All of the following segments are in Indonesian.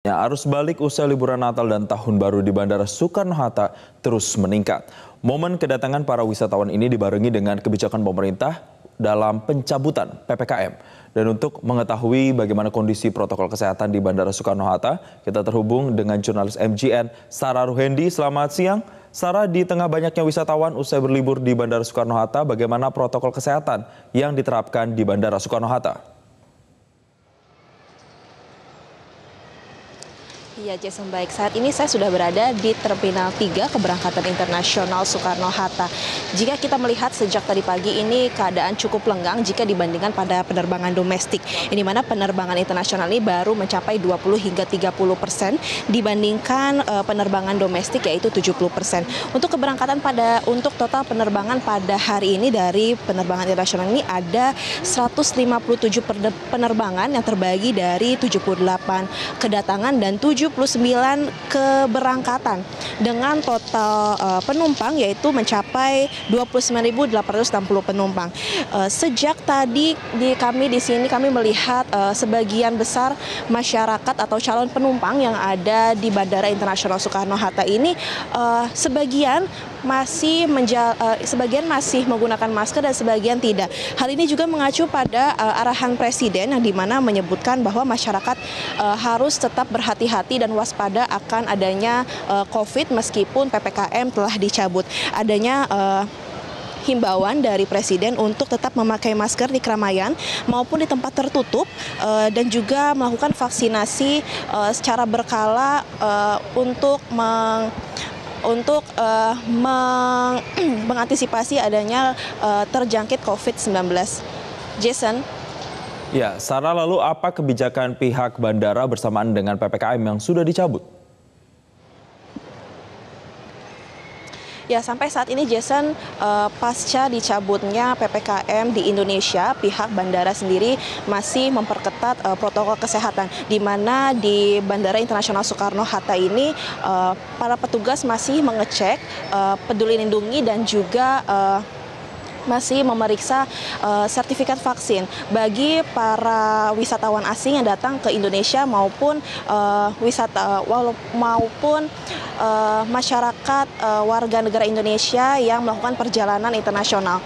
Ya, arus balik usai liburan Natal dan Tahun Baru di Bandara Soekarno-Hatta terus meningkat. Momen kedatangan para wisatawan ini dibarengi dengan kebijakan pemerintah dalam pencabutan PPKM. Dan untuk mengetahui bagaimana kondisi protokol kesehatan di Bandara Soekarno-Hatta, kita terhubung dengan jurnalis MGN Sarah Ruhendi. Selamat siang. Sarah, di tengah banyaknya wisatawan usai berlibur di Bandara Soekarno-Hatta, bagaimana protokol kesehatan yang diterapkan di Bandara Soekarno-Hatta? Iya, Jason, baik. Saat ini saya sudah berada di Terminal 3 Keberangkatan Internasional Soekarno-Hatta. Jika kita melihat sejak tadi pagi ini keadaan cukup lenggang jika dibandingkan pada penerbangan domestik. Ini mana penerbangan internasional ini baru mencapai 20 hingga 30% dibandingkan penerbangan domestik yaitu 70%. Untuk untuk total penerbangan pada hari ini dari penerbangan internasional ini ada 157 penerbangan yang terbagi dari 78 kedatangan dan 79 keberangkatan dengan total penumpang yaitu mencapai 29.860 penumpang. Sejak tadi kami di sini melihat sebagian besar masyarakat atau calon penumpang yang ada di Bandara Internasional Soekarno-Hatta ini sebagian masih menggunakan masker dan sebagian tidak. Hal ini juga mengacu pada arahan Presiden yang dimana menyebutkan bahwa masyarakat harus tetap berhati-hati dan waspada akan adanya COVID meskipun PPKM telah dicabut. Adanya himbauan dari Presiden untuk tetap memakai masker di keramaian maupun di tempat tertutup dan juga melakukan vaksinasi secara berkala untuk mengantisipasi adanya terjangkit COVID-19. Jason. Ya, Sarah, lalu apa kebijakan pihak bandara bersamaan dengan PPKM yang sudah dicabut? Ya, sampai saat ini Jason, pasca dicabutnya PPKM di Indonesia, pihak bandara sendiri masih memperketat protokol kesehatan, di mana di Bandara Internasional Soekarno-Hatta ini para petugas masih mengecek Peduli Lindungi dan juga masih memeriksa sertifikat vaksin bagi para wisatawan asing yang datang ke Indonesia maupun masyarakat warga negara Indonesia yang melakukan perjalanan internasional.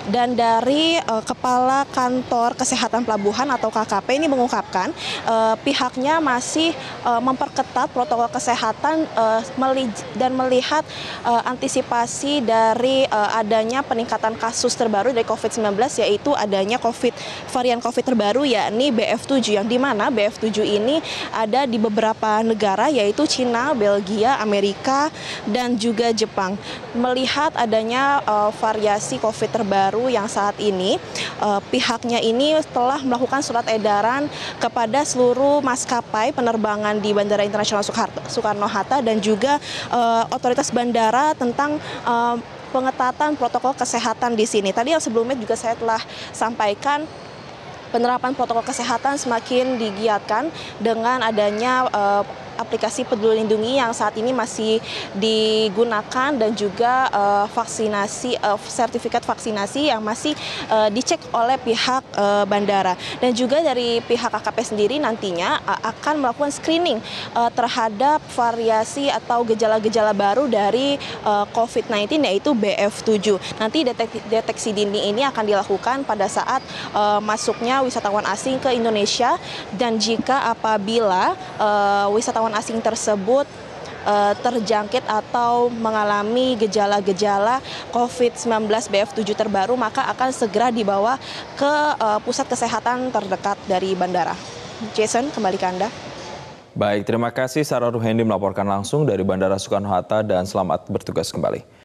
Dan dari Kepala Kantor Kesehatan Pelabuhan atau KKP ini mengungkapkan pihaknya masih memperketat protokol kesehatan dan melihat antisipasi dari adanya peningkatan kasus terbaru dari COVID-19 yaitu adanya varian COVID terbaru yakni BF7 yang dimana BF7 ini ada di beberapa negara yaitu Cina, Belgia, Amerika dan juga Jepang. Melihat adanya variasi COVID terbaru yang saat ini pihaknya ini telah melakukan surat edaran kepada seluruh maskapai penerbangan di Bandara Internasional Soekarno-Hatta dan juga otoritas bandara tentang pengetatan protokol kesehatan di sini. Tadi yang sebelumnya juga saya telah sampaikan penerapan protokol kesehatan semakin digiatkan dengan adanya aplikasi Peduli Lindungi yang saat ini masih digunakan dan juga sertifikat vaksinasi yang masih dicek oleh pihak bandara. Dan juga dari pihak KKP sendiri nantinya akan melakukan screening terhadap variasi atau gejala-gejala baru dari COVID-19 yaitu BF7. Nanti deteksi dini ini akan dilakukan pada saat masuknya wisatawan asing ke Indonesia dan jika apabila wisatawan asing tersebut terjangkit atau mengalami gejala-gejala COVID-19 BF7 terbaru maka akan segera dibawa ke pusat kesehatan terdekat dari bandara. Jason, kembali ke Anda. Baik, terima kasih Sarah Ruhendi melaporkan langsung dari Bandara Soekarno-Hatta dan selamat bertugas kembali.